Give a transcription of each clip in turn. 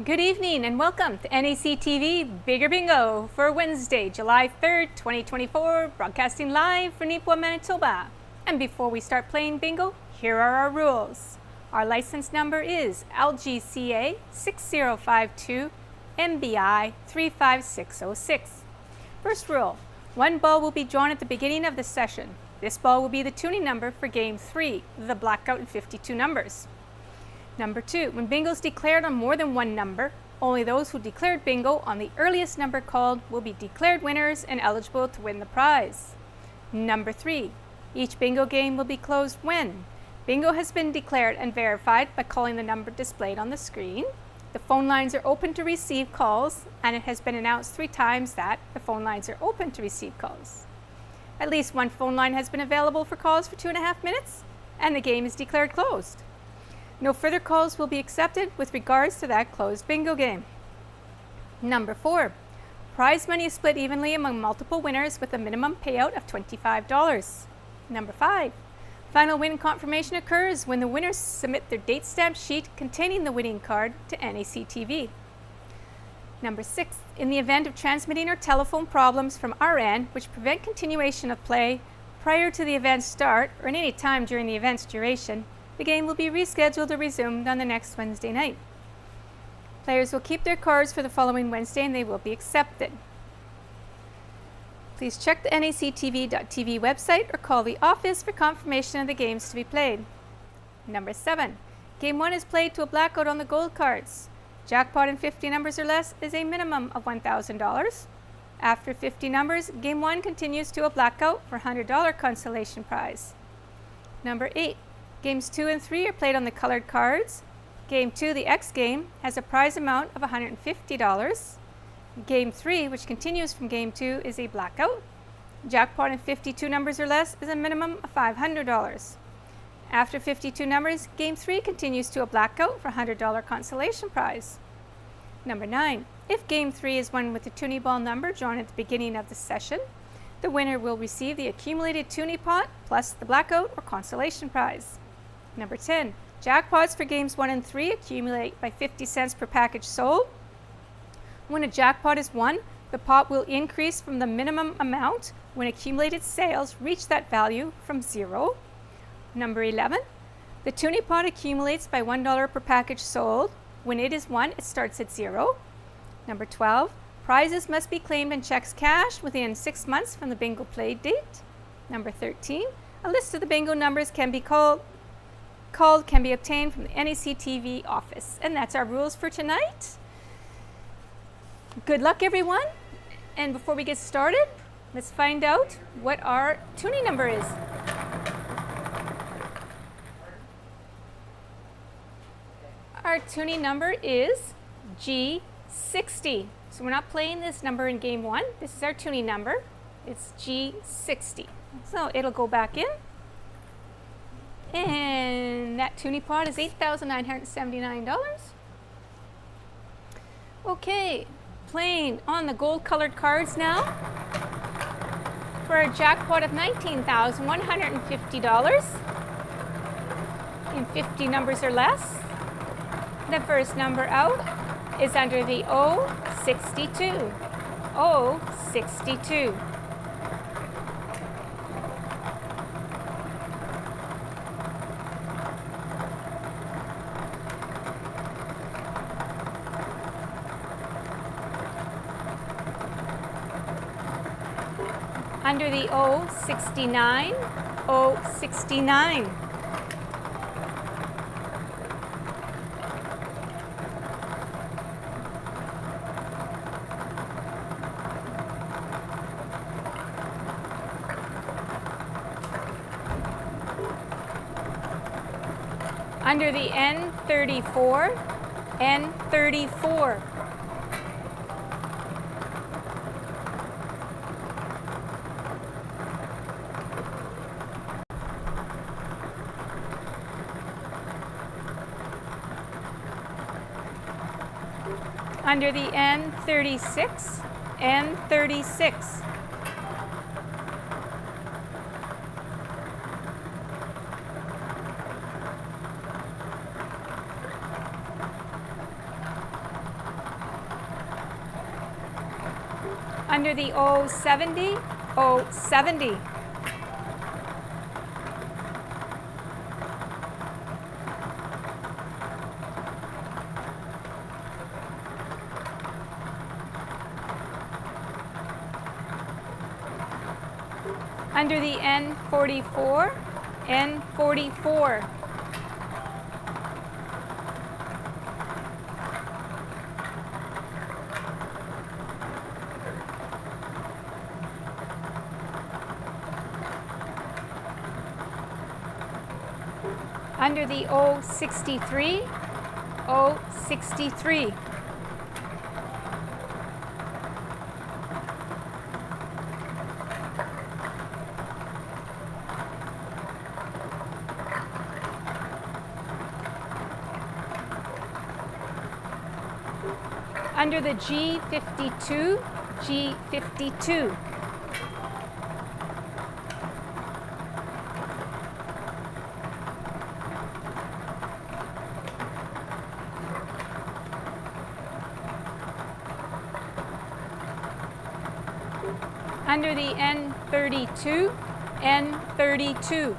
Good evening and welcome to NACTV Bigger Bingo for Wednesday, July 3rd, 2024, broadcasting live from Nipawin, Manitoba. And before we start playing bingo, here are our rules. Our license number is LGCA 6052 MBI 35606. First rule, one ball will be drawn at the beginning of the session. This ball will be the tuning number for Game 3, the blackout and 52 numbers. Number 2, when bingo is declared on more than one number, only those who declared bingo on the earliest number called will be declared winners and eligible to win the prize. Number 3, each bingo game will be closed when bingo has been declared and verified by calling the number displayed on the screen. The phone lines are open to receive calls, and it has been announced 3 times that the phone lines are open to receive calls. At least one phone line has been available for calls for 2.5 minutes, and the game is declared closed. No further calls will be accepted with regards to that closed bingo game. Number 4, prize money is split evenly among multiple winners with a minimum payout of $25. Number 5, final win confirmation occurs when the winners submit their date stamp sheet containing the winning card to NACTV. Number 6, in the event of transmitting or telephone problems from our end which prevent continuation of play prior to the event's start or at any time during the event's duration, the game will be rescheduled or resumed on the next Wednesday night. Players will keep their cards for the following Wednesday and they will be accepted. Please check the nactv.tv website or call the office for confirmation of the games to be played. Number 7, Game 1 is played to a blackout on the gold cards. Jackpot in 50 numbers or less is a minimum of $1,000. After 50 numbers, Game 1 continues to a blackout for $100 consolation prize. Number 8, Games 2 and 3 are played on the colored cards. Game 2, the X game, has a prize amount of $150. Game 3, which continues from Game 2, is a blackout. Jackpot in 52 numbers or less is a minimum of $500. After 52 numbers, Game 3 continues to a blackout for $100 consolation prize. Number 9, if Game 3 is won with the toonie ball number drawn at the beginning of the session, the winner will receive the accumulated toonie pot plus the blackout or consolation prize. Number 10, jackpots for Games 1 and 3 accumulate by 50 cents per package sold. When a jackpot is won, the pot will increase from the minimum amount when accumulated sales reach that value from 0. Number 11, the toonie pot accumulates by $1 per package sold. When it is won, it starts at 0. Number 12, prizes must be claimed in checks cashed within 6 months from the bingo play date. Number 13, a list of the bingo numbers can be obtained from the NACTV office. And that's our rules for tonight. Good luck, everyone. And before we get started, let's find out what our tuning number is. Our tuning number is G60. So we're not playing this number in Game 1. This is our tuning number. It's G60. So it'll go back in. And that toonie pot is $8,979. Okay, playing on the gold colored cards now for a jackpot of $19,150 in 50 numbers or less. The first number out is under the O62. O62. Under the O69, O69. Under the N34, N34. Under the N36, N36. Under the O70, O70. Under the N44, N44. Under the O63, O63. Under the G52, G52. Under the N32, N32.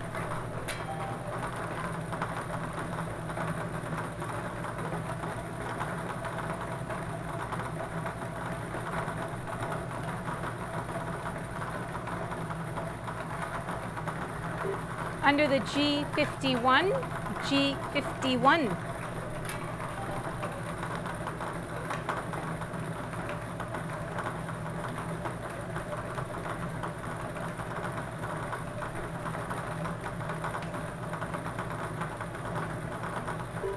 Under the G51, G51.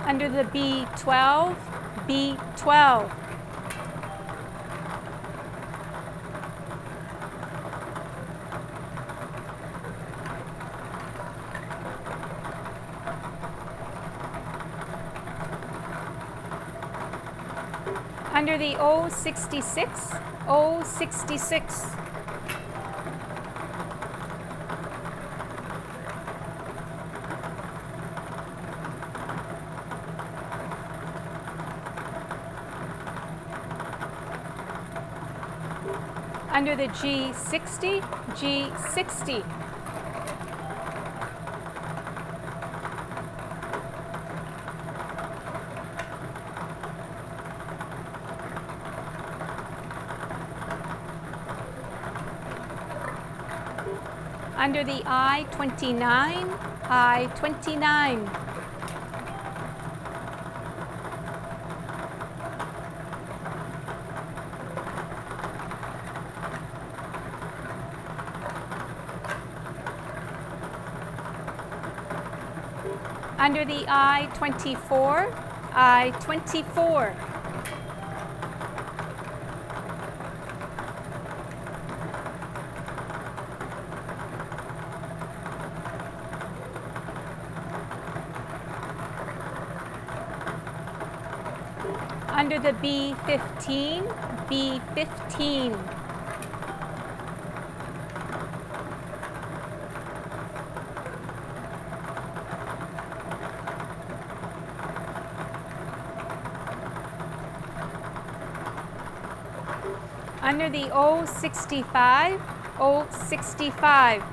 Under the B12, B12. Under the O66, O66. Under the G60, G60. Under the I-29, I-29. Under the I-24, I-24. Under the B15, B15. Under the O65, O65.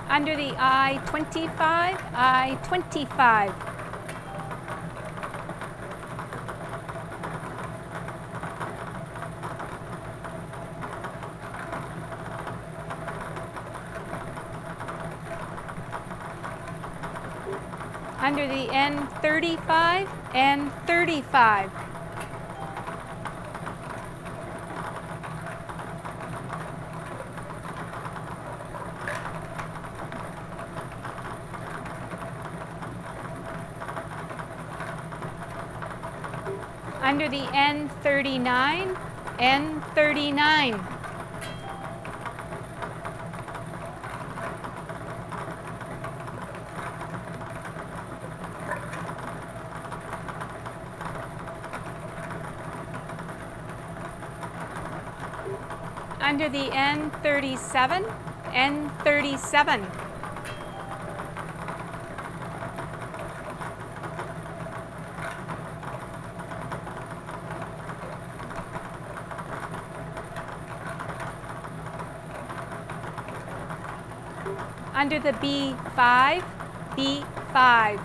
Under the I-25, I-25. Under the N35, N35. Under the N39, N39. Under the N37, N37. Under the B5, B5.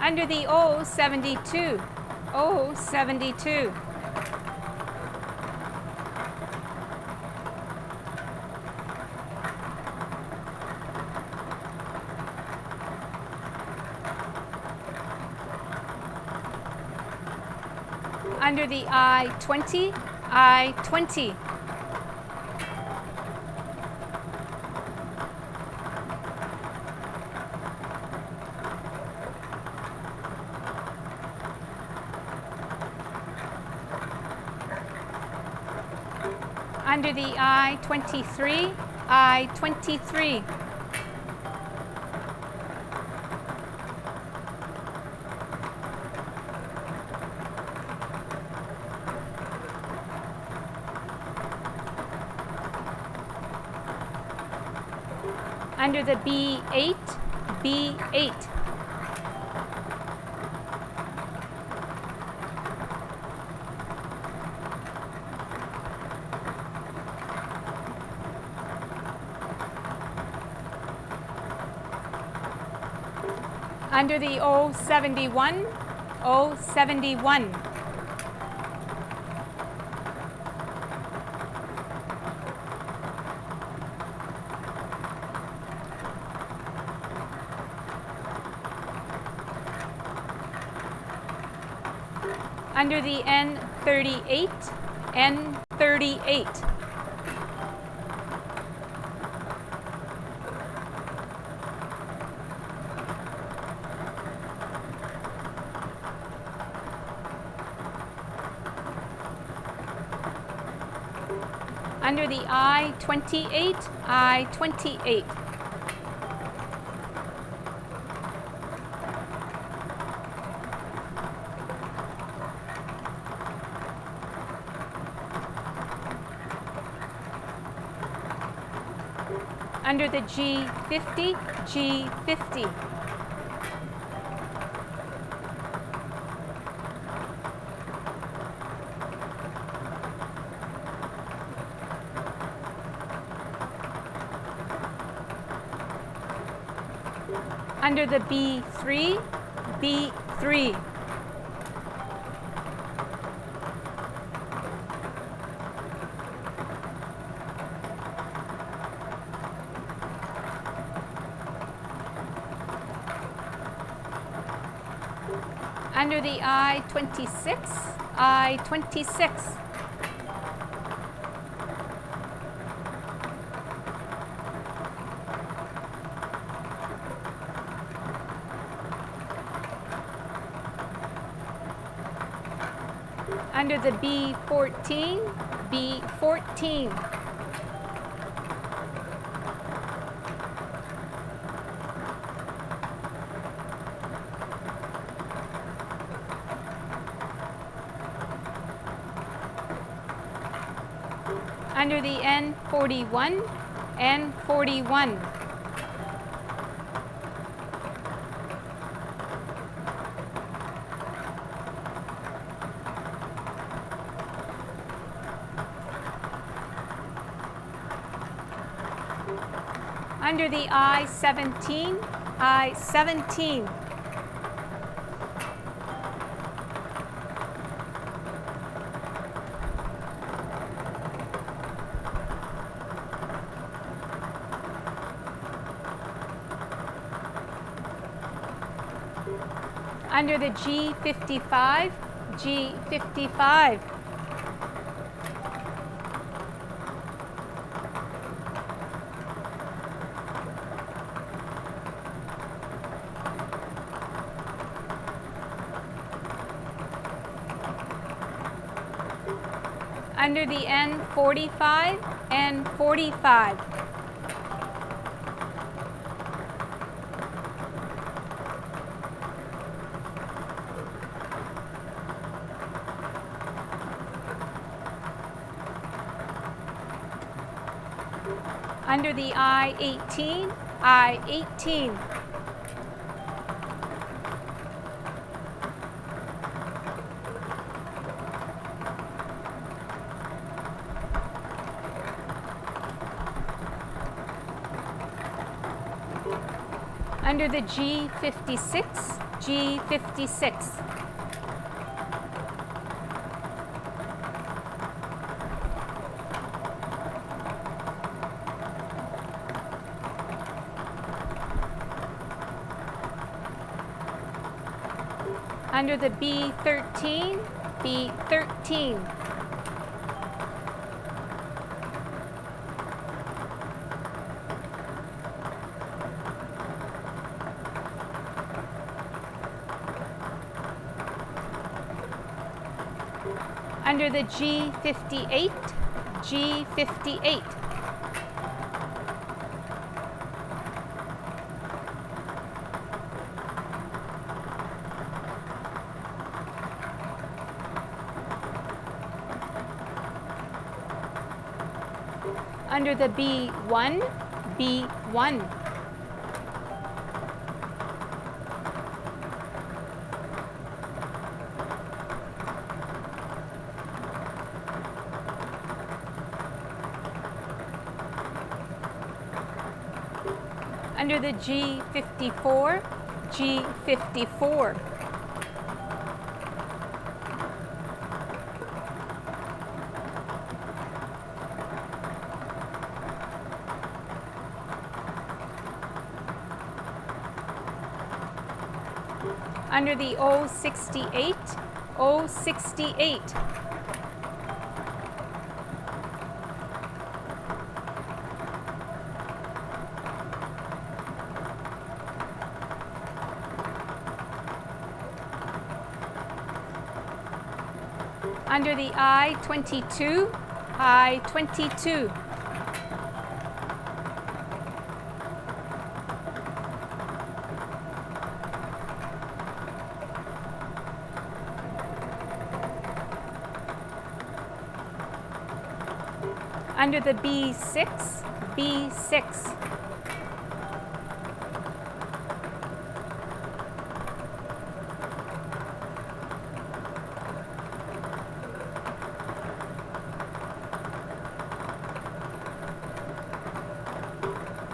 Under the O72, O72. Under the I-20, I-20. Under the I-23, I-23. Under the B8, B8. Under the O71, O71. Under the N38, N38. Under the I-28, I-28. Under the G50, G50. Under the B3, B3. Under the I-26, I-26. Under the B14, B14. Under the N41, N41. Under the I-17, I-17. Under the G55, G55. Under the N45, and 45. Under the I-18, I-18. Under the G56, G56. Under the B13, B13. Under the G58, G58. Under the B1, B1. Under the G54, G54. Under the O68, O68. Under the I-22, I-22. Under the B6, B6.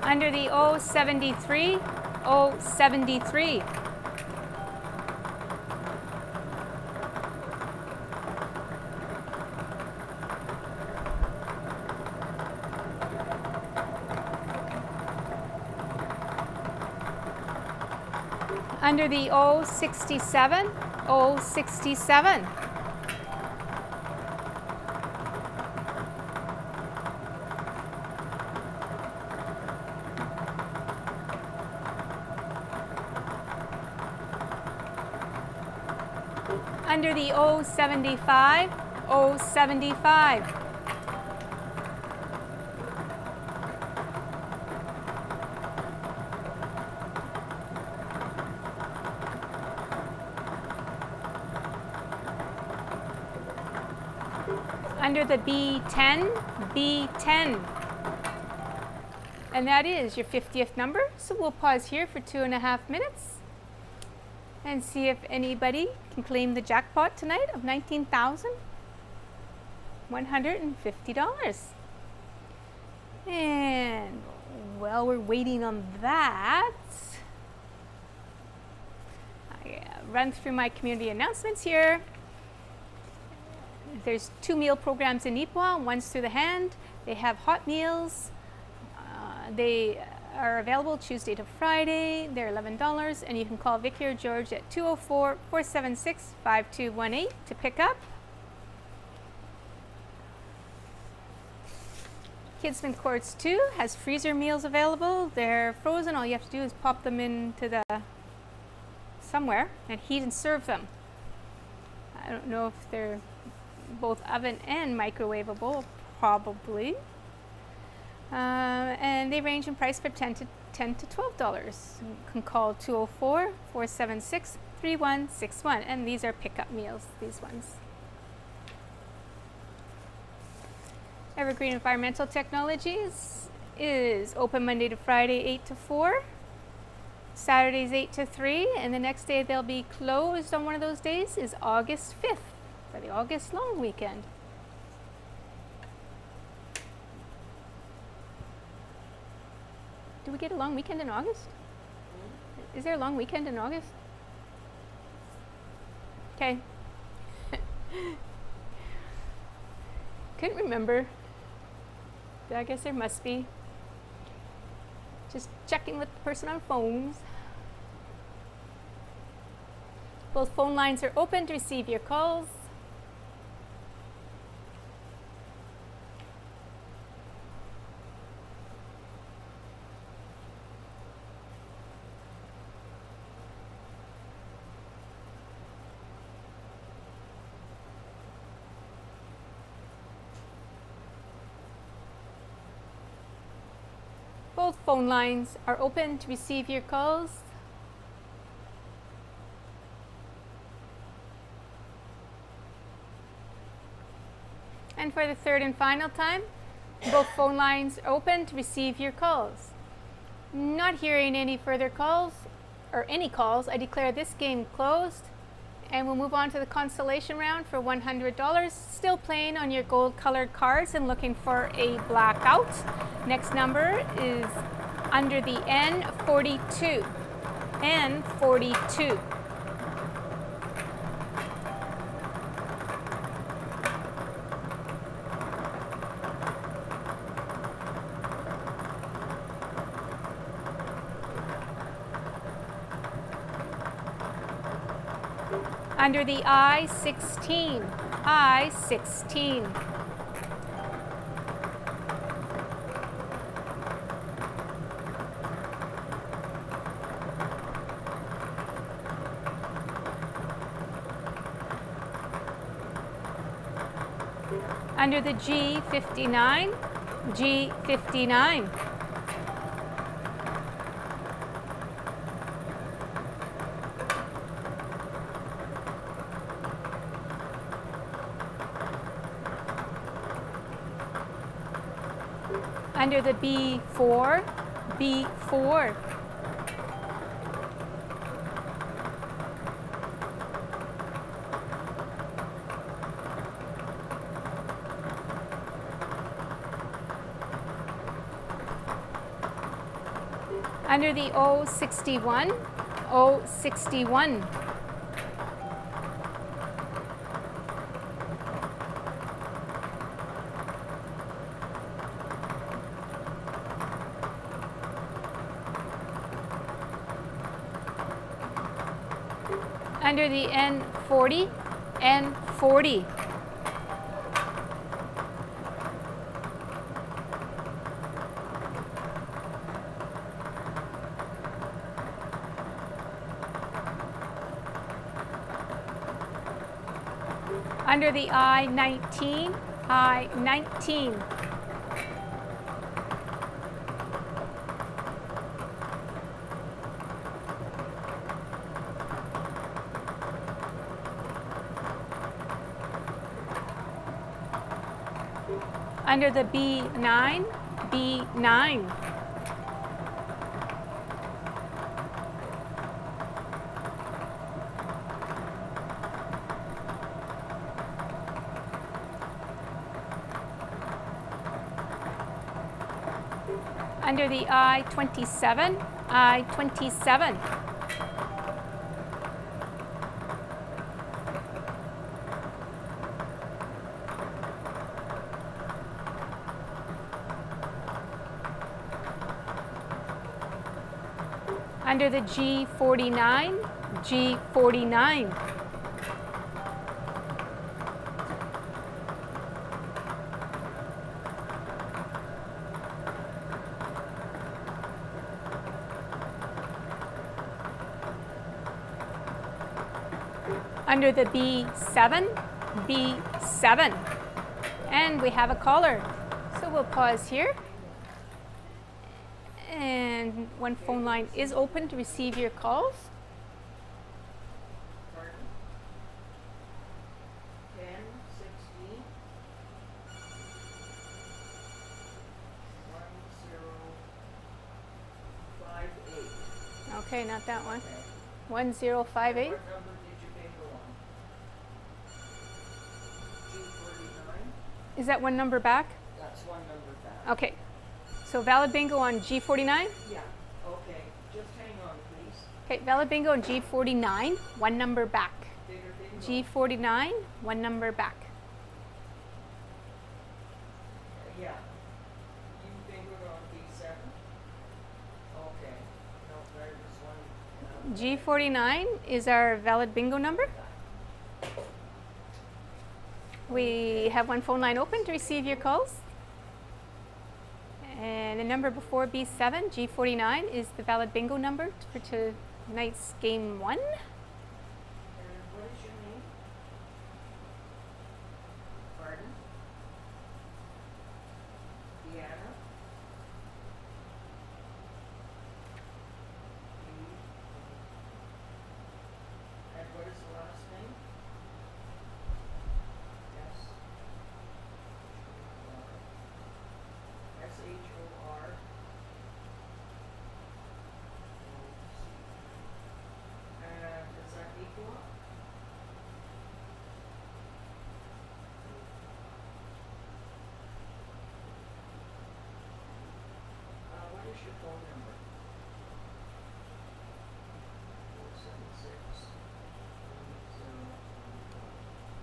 Under the O73, O73. Under the O67, O67. Under the O75, O75. Under the B10, B10. And that is your 50th number. So we'll pause here for 2.5 minutes and see if anybody can claim the jackpot tonight of $19,150. And while we're waiting on that, I run through my community announcements here. There's 2 meal programs in Nipah. One's through the hand. They have hot meals. They are available Tuesday to Friday. They're $11, and you can call Vicky or George at 204-476-5218 to pick up. Kidsman Courts 2 has freezer meals available. They're frozen. All you have to do is pop them into the somewhere and heat and serve them. I don't know if they're both oven and microwavable, probably. And they range in price from $10 to $12. You can call 204-476-3161. And these are pickup meals, these ones. Evergreen Environmental Technologies is open Monday to Friday, 8 to 4. Saturdays, 8 to 3. And the next day they'll be closed on one of those days is August 5th for the August long weekend. Do we get a long weekend in August? Is there a long weekend in August? Okay. Couldn't remember. I guess there must be. Just checking with the person on phones. Both phone lines are open to receive your calls. Both phone lines are open to receive your calls. And for the third and final time, both phone lines are open to receive your calls. Not hearing any further calls, or any calls, I declare this game closed. And we'll move on to the consolation round for $100. Still playing on your gold colored cards and looking for a blackout. Next number is under the N42. N42. Under the I-16, I-16. Under the G59, G59. Under the B4, B4. Under the O61, O61. Under the N40, N40. Under the I-19, I-19. Under the B9, B9. Under the I-27, I-27. Under the G49, G49. Under the B7, B7. And we have a caller. So we'll pause here. And one phone line is open to receive your calls. Pardon? 10, 16, 1058. Okay, not that one. Okay. 1058. What number did you bingo on? G49? Is that one number back? That's one number back. Okay. So valid bingo on G49. Yeah, okay. Just hang on, please. Okay, valid bingo on G49, one number back. Bigger bingo. G49, one number back. Yeah. You bingoed on D7? Okay. No, there was one. G49 is our valid bingo number. We have one phone line open to receive your calls. And the number before B7, G49, is the valid bingo number for tonight's game 1. And what is your name? Pardon? Deanna? And what is the last name? S. S-H-O-R. And is that equal? What is your phone number? 476.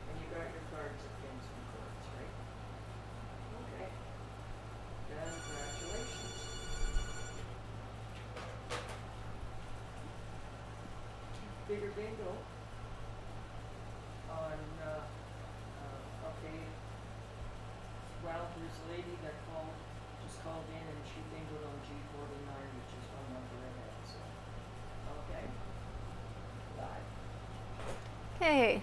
And you got your cards at Kingston Courts, right? Okay. Congratulations. Bigger bingo on, okay. Well, there's a lady that just called in and she bingoed on G49, which is one number ahead, so, okay. Bye. Okay.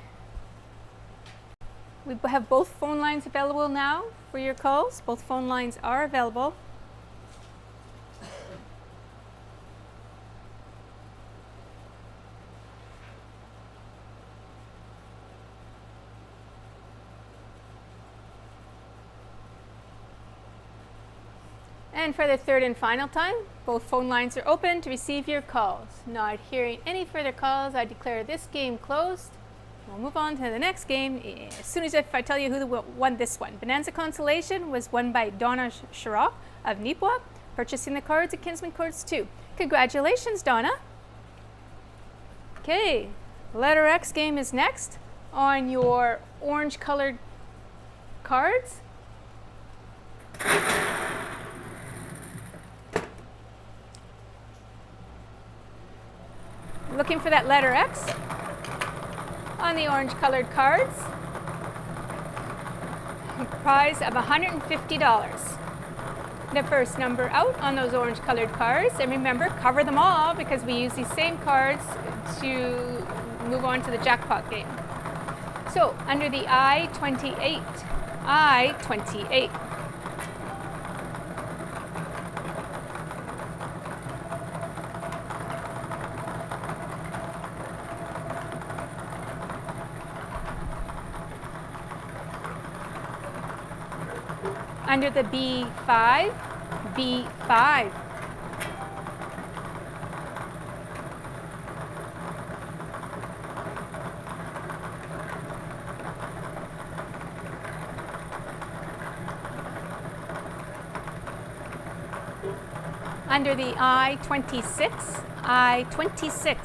We have both phone lines available now for your calls. Both phone lines are available. And for the third and final time, both phone lines are open to receive your calls. Not hearing any further calls, I declare this game closed. We'll move on to the next game as soon as I tell you who won this one. Bonanza Consolation was won by Donna Shara of Nipwa, purchasing the cards at Kinsman Courts 2. Congratulations, Donna. Okay, letter X game is next on your orange colored cards. Looking for that letter X on the orange colored cards. A prize of $150. The first number out on those orange colored cards, and remember, cover them all because we use these same cards to move on to the jackpot game. So under the I-28, I-28. Under the B5, B5. Under the I-26, I-26.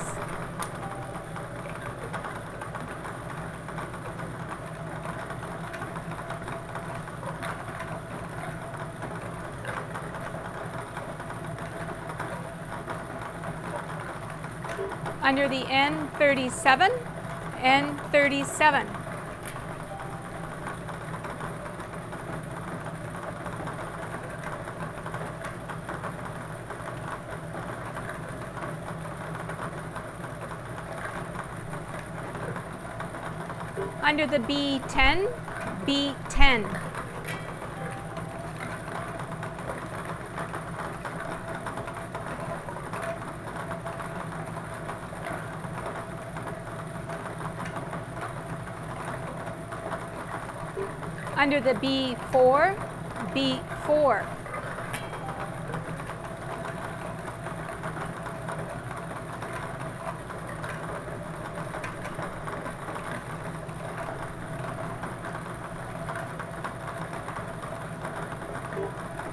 Under the N37, N37. Under the B10, B10. Under the B4, B4.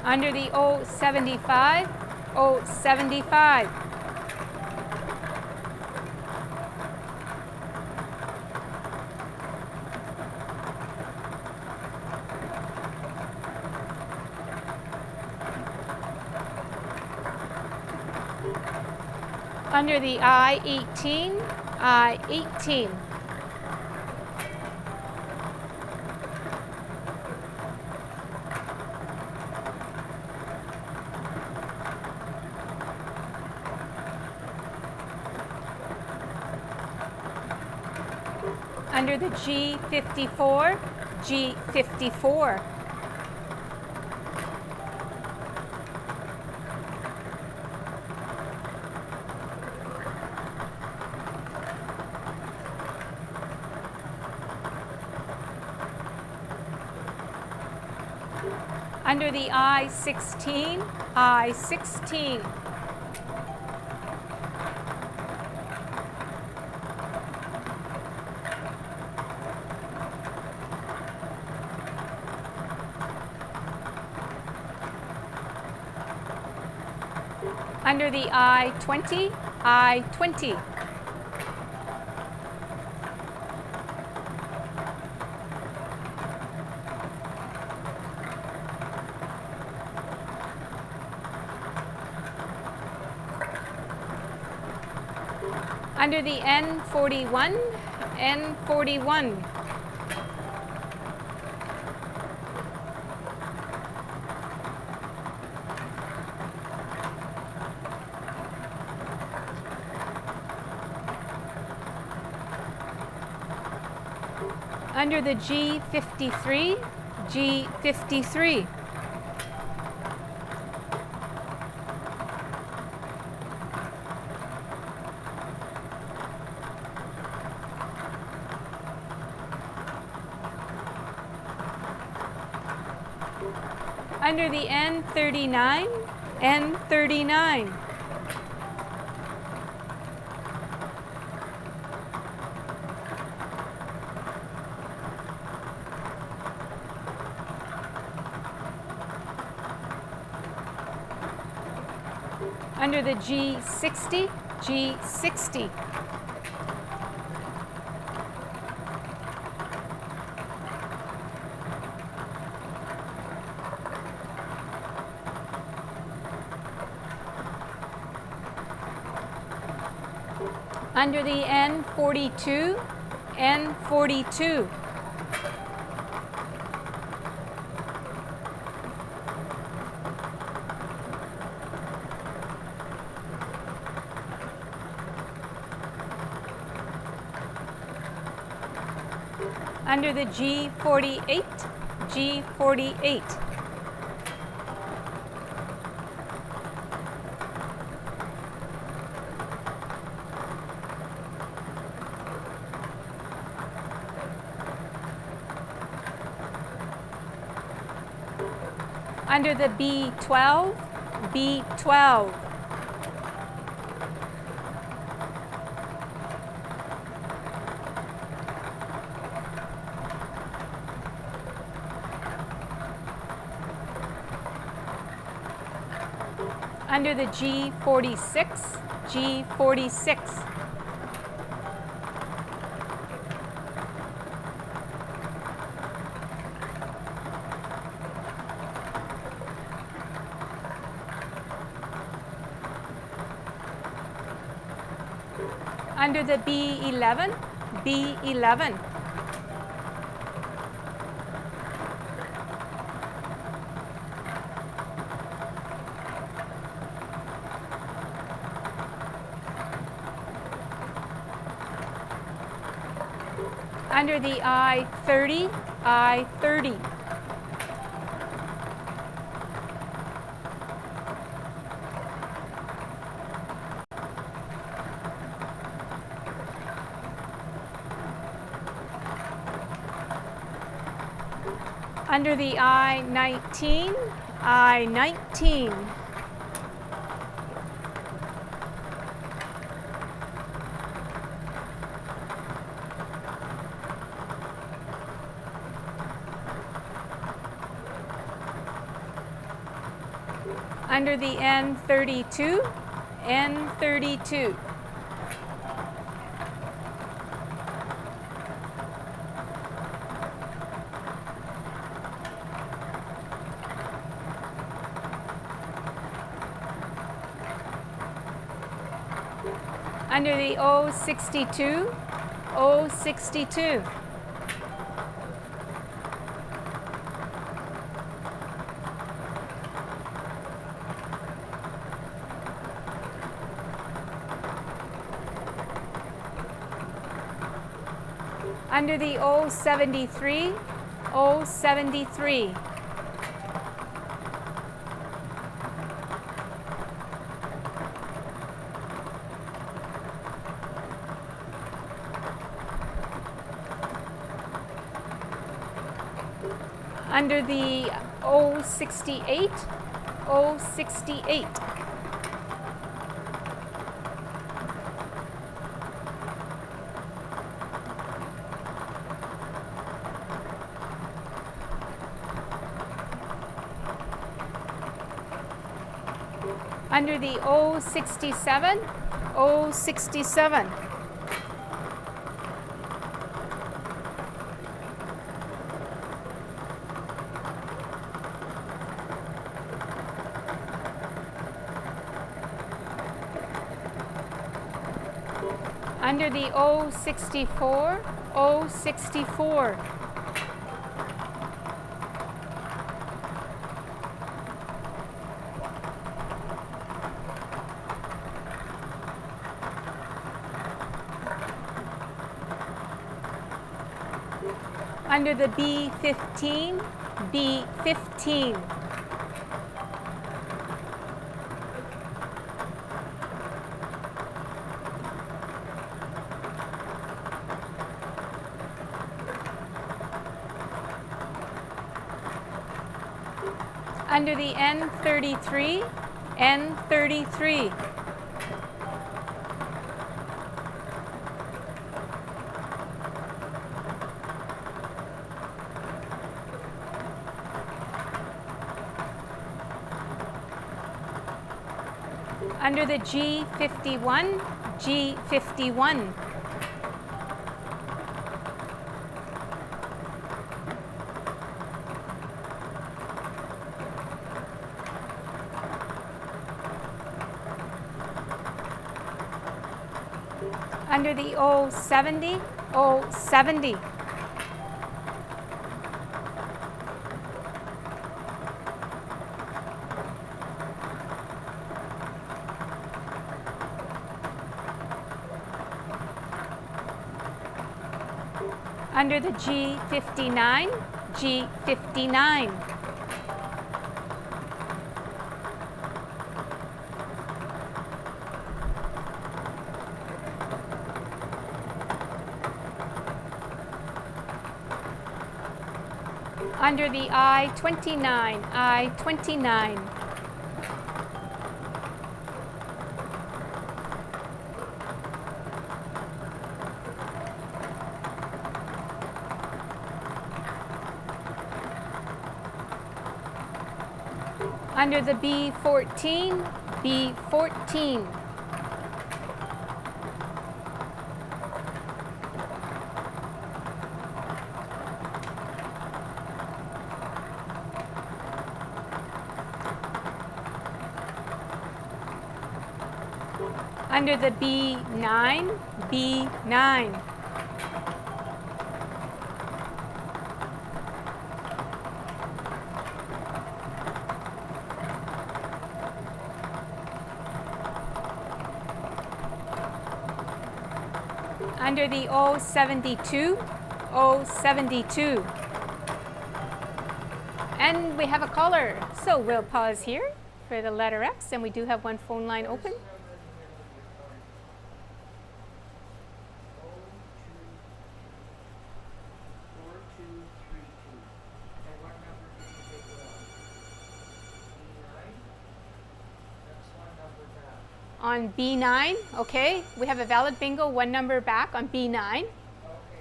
Under the O75, O75. Under the I-18, I-18. Under the G54, G54. Under the I-16, I-16. Under the I-20, I-20. Under the N41, N41. Under the G53, G53. Under the N39, N39. Under the G60, G60. Under the N42, N42. Under the G48, G48. Under the B12, B12. Under the G46, G46. Under the B11, B11. Under the I-30, I-30. Under the I-19, I-19. Under the N32, N32. Under the O62, O62. Under the O73, O73. Under the O68, O68. Under the O67, O67. Under the O64, O64. Under the B15, B15. Under the N33, N33. Under the G51, G51. Under the O70, O70. Under the G59, G59. Under the I-29, I-29. Under the B14, B14. Under the B9, B9. Under the O72, O72. And we have a caller, so we'll pause here for the letter X, and we do have one phone line open. And what on B9. Okay, we have a valid bingo, one number back on B9. Okay,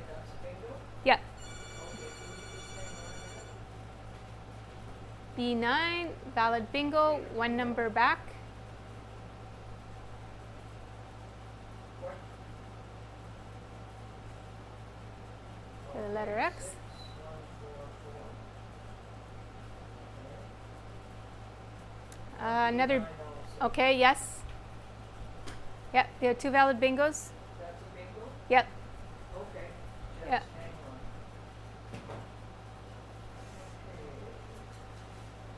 that's a bingo? Yep, Okay, can you just hang on a minute? B9, valid bingo, one number back. What? For the letter X. 6, 1, 4, 4. Another, Nine also. okay, yes. Yep, there are 2 valid bingos. That's a bingo? Yep, Okay, just Yeah. hang on.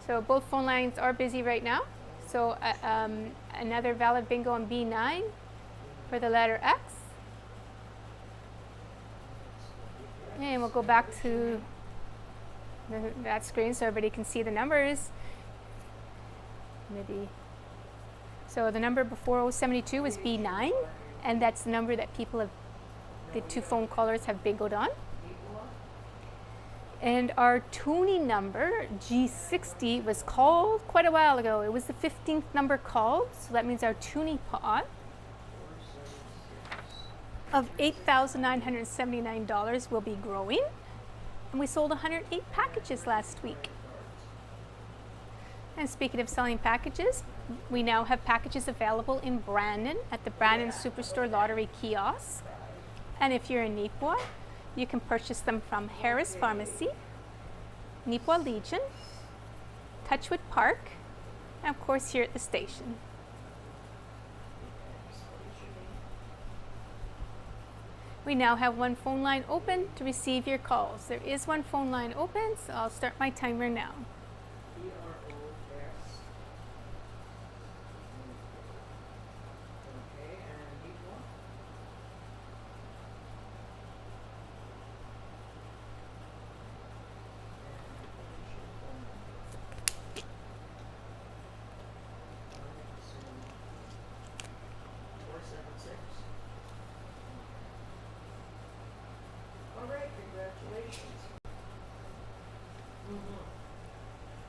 so both phone lines are busy right now. So another valid bingo on B9 for the letter X. And we'll go back to that screen so everybody can see the numbers. Maybe. So the number before 072 is B9, and that's the number that people have, the 2 phone callers have bingoed on. And our tuning number, G60, was called quite a while ago. It was the 15th number called, so that means our tuning pot of $8,979 will be growing. And we sold 108 packages last week. And speaking of selling packages, we now have packages available in Brandon at the Brandon Superstore Lottery Kiosk. And if you're in Nipawin, you can purchase them from Harris Pharmacy, Nipawin Legion, Touchwood Park, and of course here at the station. We now have 1 phone line open to receive your calls. There is 1 phone line open, so I'll start my timer now. PROS. Okay, and deep one? And 476. All right, congratulations.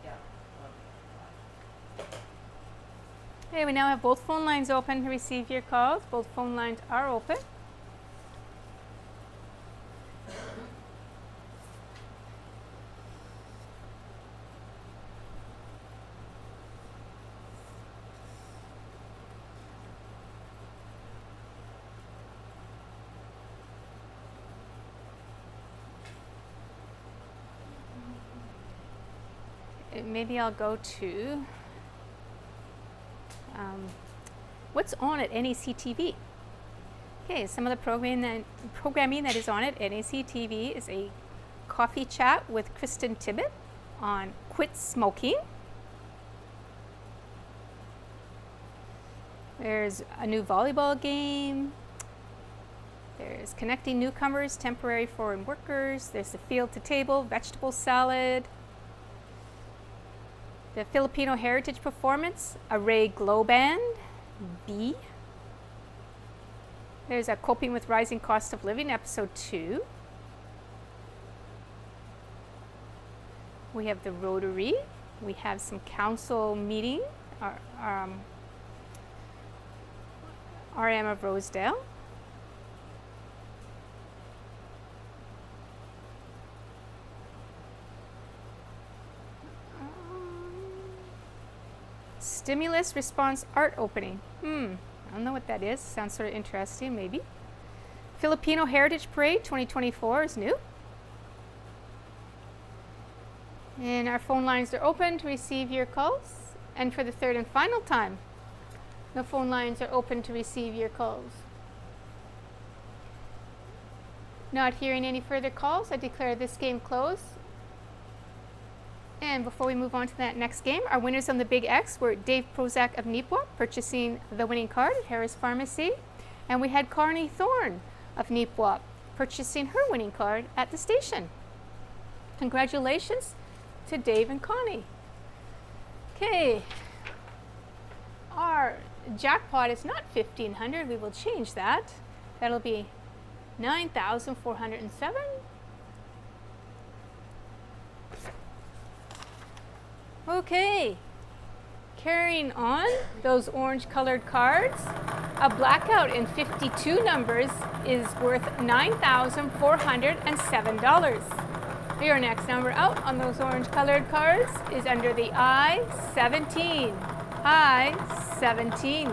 Yeah. Okay, we now have both phone lines open to receive your calls. Both phone lines are open. Maybe I'll go to what's on at NACTV. Okay, some of the programming that is on at NACTV is a coffee chat with Kristen Tibbett on quit smoking. There's a new volleyball game. There's connecting newcomers, temporary foreign workers. There's the field to table, vegetable salad. The Filipino Heritage Performance, Array Glow Band, B. There's a Coping with Rising Cost of Living, Episode 2. We have the Rotary. We have some council meeting, RM of Rosedale. Stimulus response art opening. I don't know what that is. Sounds sort of interesting, maybe. Filipino Heritage Parade 2024 is new. And our phone lines are open to receive your calls. And for the 3rd and final time, the phone lines are open to receive your calls. Not hearing any further calls, I declare this game closed. And before we move on to that next game, our winners on the Big X were Dave Prozac of Nipawin, purchasing the winning card at Harris Pharmacy. And we had Carney Thorne of Nipawin, purchasing her winning card at the station. Congratulations to Dave and Connie. Okay, our jackpot is not 1,500. We will change that. That'll be 9,407. Okay, Carrying on, those orange colored cards, a blackout in 52 numbers is worth $9,407. Your next number out on those orange colored cards is under the I-17. I-17.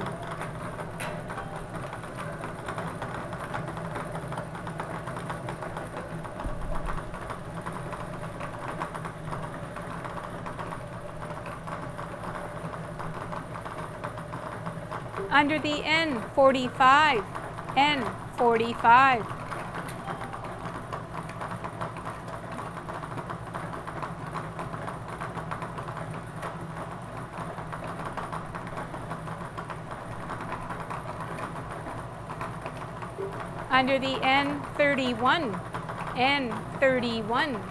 Under the N45, N45. Under the N31, N31.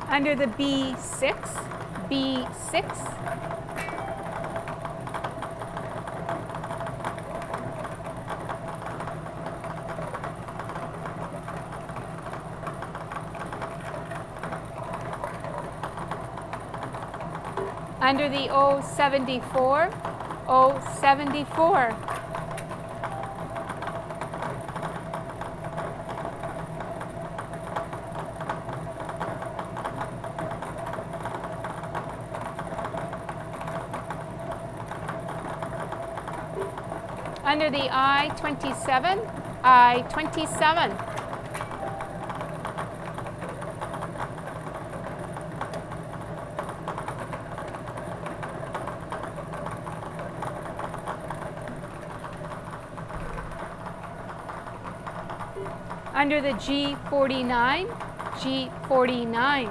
Under the B6, B6. Under the O74, O74. Under the I-27, I-27. Under the G49, G49.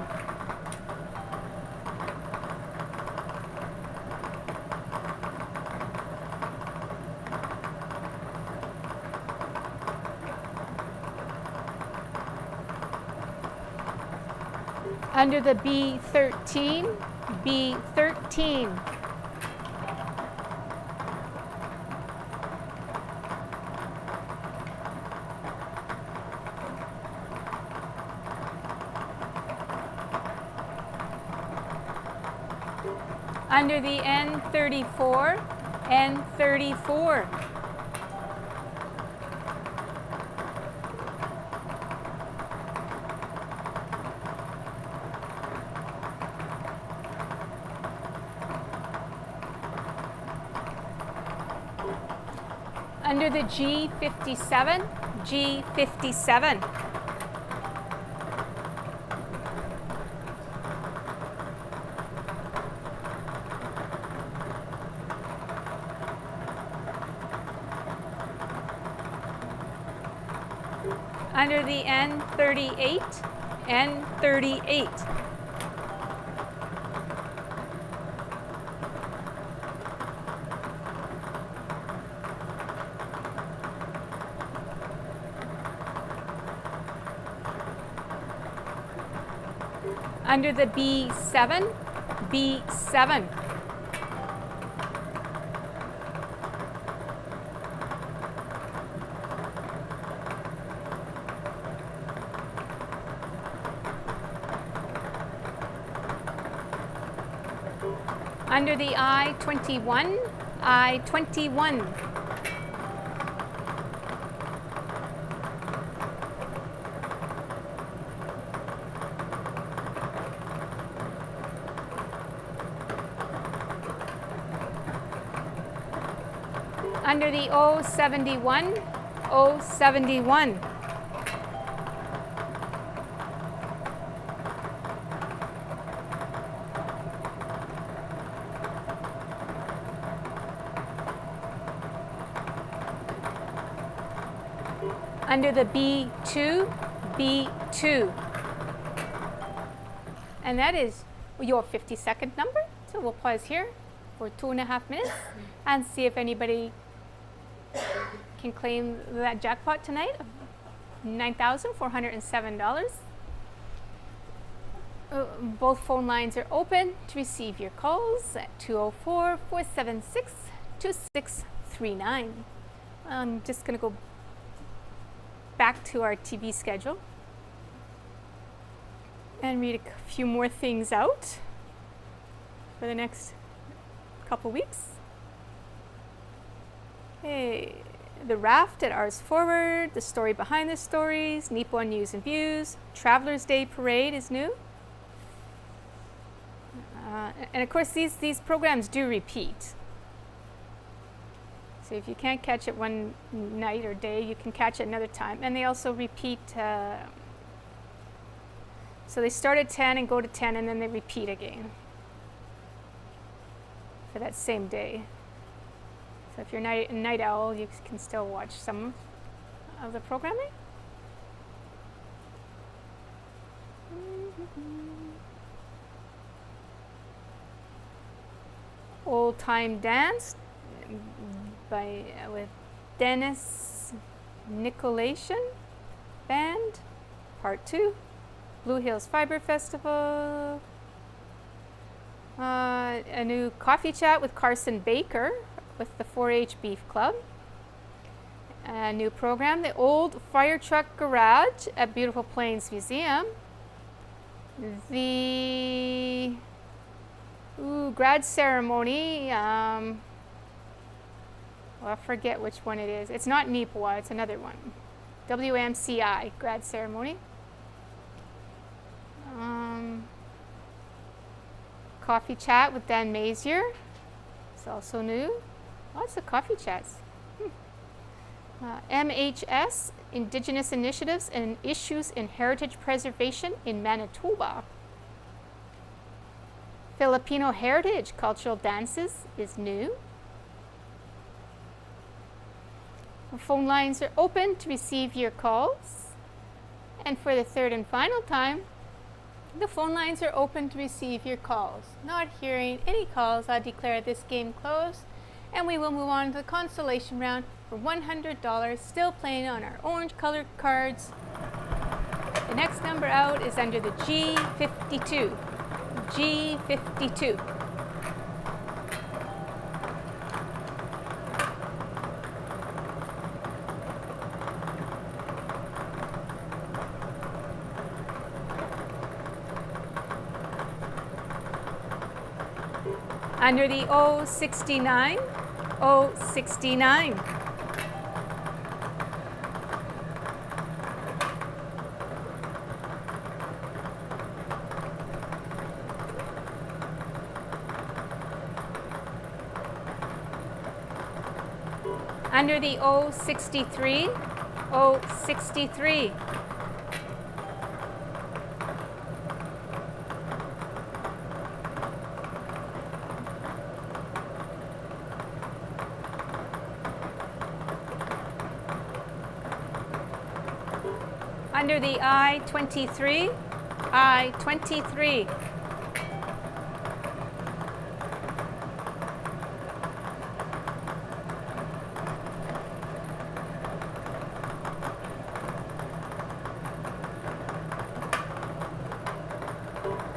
Under the B13, B13. Under the N34, N34. Under the G57, G57. Under the N38, N38. Under the B7, B7. Under the I-21, I-21. Under the O71, O71. Under the B2, B2. And that is your 52nd number. So we'll pause here for 2.5 minutes and see if anybody can claim that jackpot tonight of $9,407. Both phone lines are open to receive your calls at 204-476-2639. I'm just going to go back to our TV schedule and read a few more things out for the next couple weeks. Hey, the raft at Ours Forward, the story behind the stories, Nippon News and Views, Travelers Day Parade is new. And of course, these programs do repeat. So if you can't catch it one night or day, you can catch it another time. And they also repeat. So they start at 10 and go to 10, and then they repeat again for that same day. So if you're a night owl, you can still watch some of the programming. Old Time Dance with Dennis Nicolation Band, Part 2. Blue Hills Fiber Festival. A new coffee chat with Carson Baker with the 4-H Beef Club. A new program, the Old Fire Truck Garage at Beautiful Plains Museum. The grad ceremony, well, I forget which one it is. It's not NEPWA, it's another one. WMCI grad ceremony. Coffee chat with Dan Mazier. It's also new. Lots of coffee chats. MHS, Indigenous Initiatives and Issues in Heritage Preservation in Manitoba. Filipino Heritage Cultural Dances is new. The phone lines are open to receive your calls. And for the third and final time, the phone lines are open to receive your calls. Not hearing any calls, I declare this game closed, and we will move on to the consolation round for $100, still playing on our orange colored cards. The next number out is under the G52. G52. Under the O69, O69. Under the O63, O63. Under the I-23, I-23.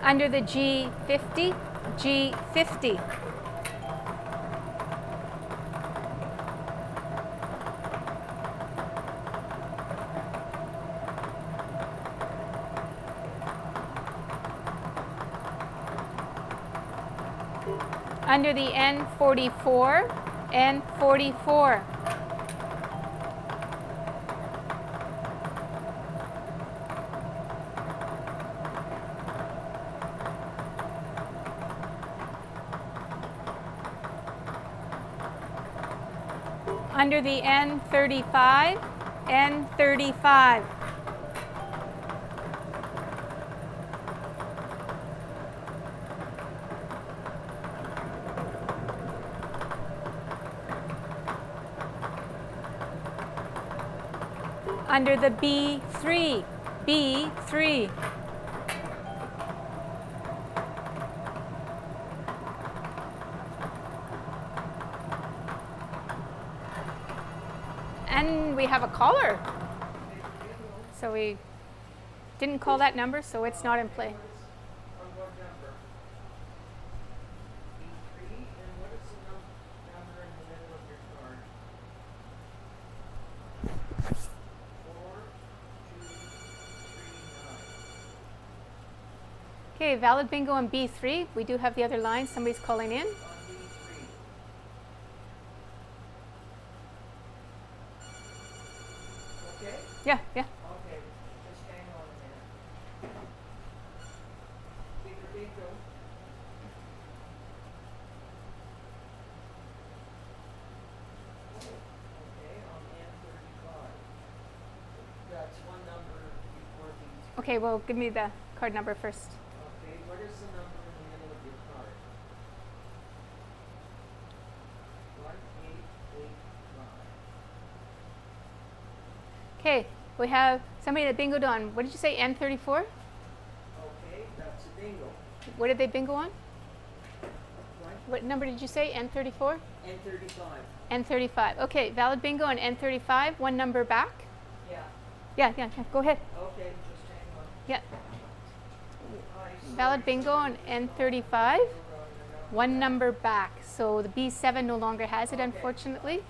Under the G50, G50. Under the N44, N44. Under the N35, N35. Under the B3, B3. And we have a caller. So we didn't call that number, so it's not in play. Okay, valid bingo on B3. We do have the other line. Somebody's calling in. On B3. Okay? Yeah. Okay, just hang on a minute. Bigger bingo. Okay, on N35. That's one number before B3. Okay, well, give me the card number first. Okay, what is the number in the middle of your card? 1885. Okay, we have somebody that bingoed on, what did you say, N34? Okay, that's a bingo. What did they bingo on? What? What number did you say, N34? N35. N35. Okay, valid bingo on N35. One number back. Yeah. Yeah. Go ahead. Okay, just hang on. Yeah. Hi, Valid sorry. bingo on N35. One number back. So the B7 no longer has it, Okay. unfortunately.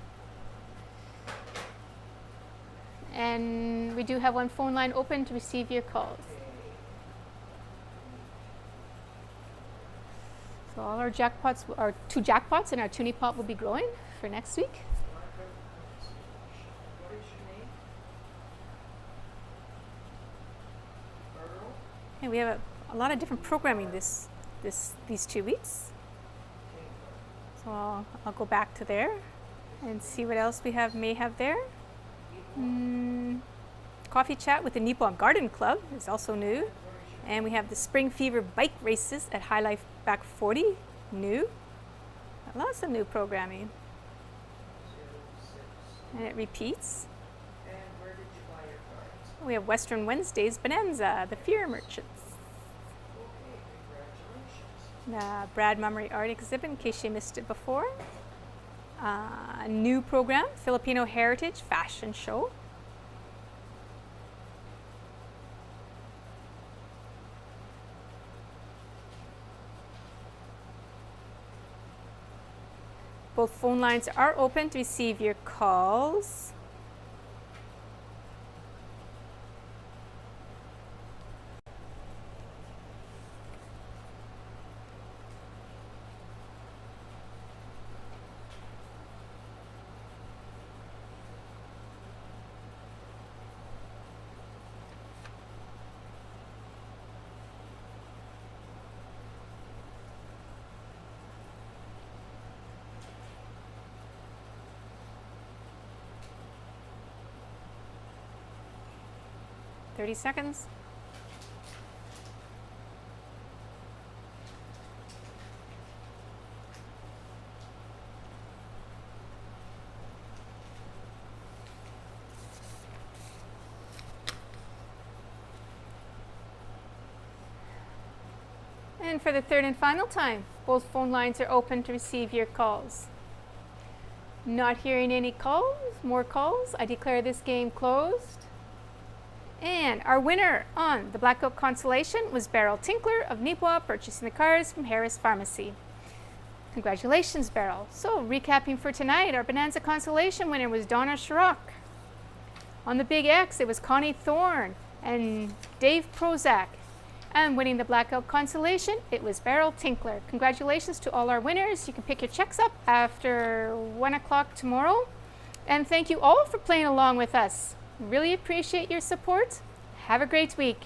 And we do have one phone line open to receive your calls. So all our jackpots, our 2 jackpots and our toonie pot will be growing for next week. What is your name? Earl? And we have a lot of different programming these 2 weeks. So I'll go back to there and see what else we may have there. Coffee chat with the Nippon Garden Club is also new. And we have the Spring Fever bike races at High Life Back 40, new. Lots of new programming. 06. And it repeats. And where did you buy your cards? We have Western Wednesdays Bonanza, the Fear Merchants. Okay, congratulations. The Brad Mummery Art Exhibit, in case you missed it before. A new program, Filipino Heritage Fashion Show. Both phone lines are open to receive your calls. Thirty seconds. And for the third and final time, both phone lines are open to receive your calls. Not hearing any calls, more calls, I declare this game closed. And our winner on the Black Oak Consolation was Beryl Tinkler of Nipwa, purchasing the cards from Harris Pharmacy. Congratulations, Beryl. So, recapping for tonight, our Bonanza Consolation winner was Donna Sharrock. On the Big X, it was Connie Thorne and Dave Prozac. And winning the Black Oak Consolation, it was Beryl Tinkler. Congratulations to all our winners. You can pick your checks up after 1 o'clock tomorrow. And thank you all for playing along with us. Really appreciate your support. Have a great week.